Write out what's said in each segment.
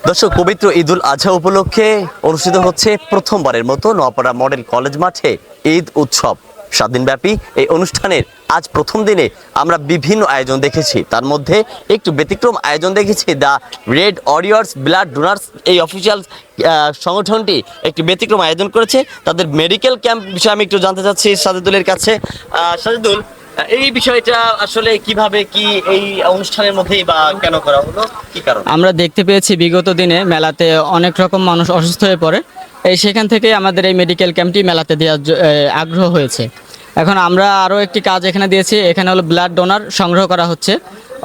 দর্শক, পবিত্র ঈদুল আজহা উপলক্ষে অনুষ্ঠিত হচ্ছে প্রথমবারের মতো নোয়াপাড়া মডেল কলেজ মাঠে ঈদ উৎসব। 7 দিনব্যাপী এই অনুষ্ঠানের আজ প্রথম দিনে আমরা বিভিন্ন আয়োজন দেখেছি। তার মধ্যে একটু ব্যতিক্রম আয়োজন দেখেছি। The red Warriors blood donors এই অফিসিয়াল সংগঠনটি একটি ব্যতিক্রম আয়োজন করেছে। তাদের মেডিকেল ক্যাম্প বিষয়ে আমি একটু জানতে চাচ্ছি সাজেদুলের কাছে। সাজেদুল, এই বিষয়টা আসলে কিভাবে কি এই অনুষ্ঠানের মধ্যেই বা কেন করা হলো, কি কারণ? আমরা দেখতে পেয়েছি বিগত দিনে মেলাতে অনেক রকম মানুষ অসুস্থ হয়ে পড়ে। সেখান থেকে আমাদের এই মেডিকেল ক্যাম্পটি মেলাতে দেওয়ার আগ্রহ হয়েছে। এখন আমরা আরও একটি কাজ এখানে দিয়েছি, এখানে হলো ব্লাড ডোনার সংগ্রহ করা হচ্ছে।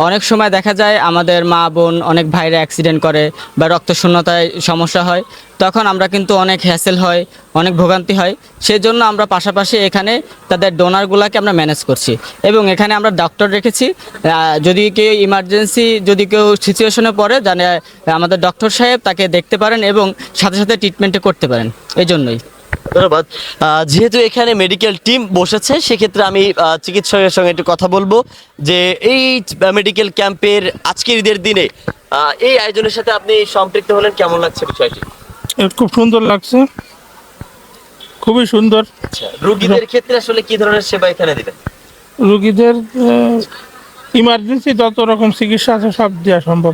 অনেক সময় দেখা যায় আমাদের মা বোন অনেক ভাইরা অ্যাক্সিডেন্ট করে বা রক্তশূন্যতায় সমস্যা হয়, তখন আমরা কিন্তু অনেক হ্যাসেল হয়, অনেক ভোগান্তি হয়। সেই জন্য আমরা পাশাপাশি এখানে তাদের ডোনারগুলোকে আমরা ম্যানেজ করছি এবং এখানে আমরা ডক্টর রেখেছি। যদি কেউ ইমার্জেন্সি যদি কেউ সিচুয়েশনে পড়ে, জানে আমাদের ডক্টর সাহেব তাকে দেখতে পারেন এবং সাথে সাথে ট্রিটমেন্টে করতে পারেন। এই জন্যই ধন্যবাদ। যেহেতু এখানে মেডিকেল টিম বসেছে, সেক্ষেত্রে আমি চিকিৎসকের সঙ্গে একটু কথা বলবো যে এই মেডিকেল ক্যাম্পের আজকের ঈদের দিনে এই আয়োজনের সাথে আপনি সম্পৃক্ত হলেন, কেমন লাগছে বিষয়টি? খুব সুন্দর লাগছে, খুবই সুন্দর। আচ্ছা, রোগীদের ক্ষেত্রে আসলে কি ধরনের সেবা এখানে দিবেন? রোগীদের ইমার্জেন্সি যত রকম চিকিৎসা আছে সব দেওয়া সম্ভব।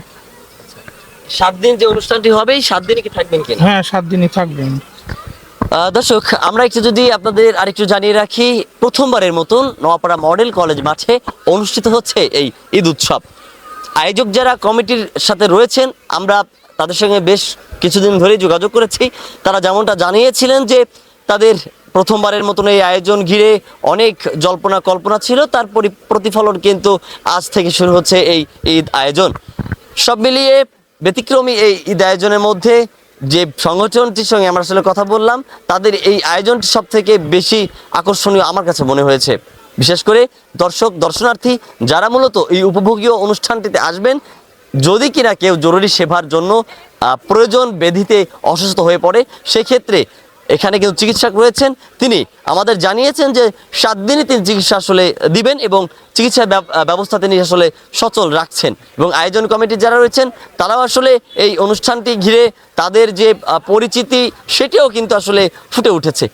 7 দিন যে অনুষ্ঠানটি হবে, এই 7 দিনে কি থাকবেন কিনা? হ্যাঁ, 7 দিনই থাকবেন। দর্শক, আমরা একটু যদি আপনাদের আরেকটু জানিয়ে রাখি, প্রথমবারের মতন নোয়াপাড়া মডেল কলেজ মাঠে অনুষ্ঠিত হচ্ছে এই ঈদ উৎসব। আয়োজক যারা কমিটির সাথে রয়েছেন, আমরা তাদের সঙ্গে বেশ কিছুদিন ধরেই যোগাযোগ করেছি। তারা যেমনটা জানিয়েছিলেন যে তাদের প্রথমবারের মতন এই আয়োজন ঘিরে অনেক জল্পনা কল্পনা ছিল, তার প্রতিফলন কিন্তু আজ থেকে শুরু হচ্ছে এই ঈদ আয়োজন। সব মিলিয়ে ব্যতিক্রমী এই ঈদ আয়োজনের মধ্যে যে সংগঠনটির সঙ্গে আমরা আসলে কথা বললাম, তাদের এই আয়োজনটি সব থেকে বেশি আকর্ষণীয় আমার কাছে মনে হয়েছে। বিশেষ করে দর্শনার্থী যারা মূলত এই উপভোগীয় অনুষ্ঠানটিতে আসবেন, যদি কিনা কেউ জরুরি সেবার জন্য প্রয়োজন ব্যাধিতে অসুস্থ হয়ে পড়ে, সেক্ষেত্রে এখানে কিন্তু চিকিৎসক রয়েছেন। তিনি আমাদের জানিয়েছেন যে 7 দিনই তিনি চিকিৎসা আসলে দিবেন এবং চিকিৎসা ব্যবস্থা তিনি আসলে সচল রাখছেন। এবং আয়োজন কমিটি যারা রয়েছেন, তারাও আসলে এই অনুষ্ঠানটি ঘিরে তাদের যে পরিচিতি, সেটিও কিন্তু আসলে ফুটে উঠেছে।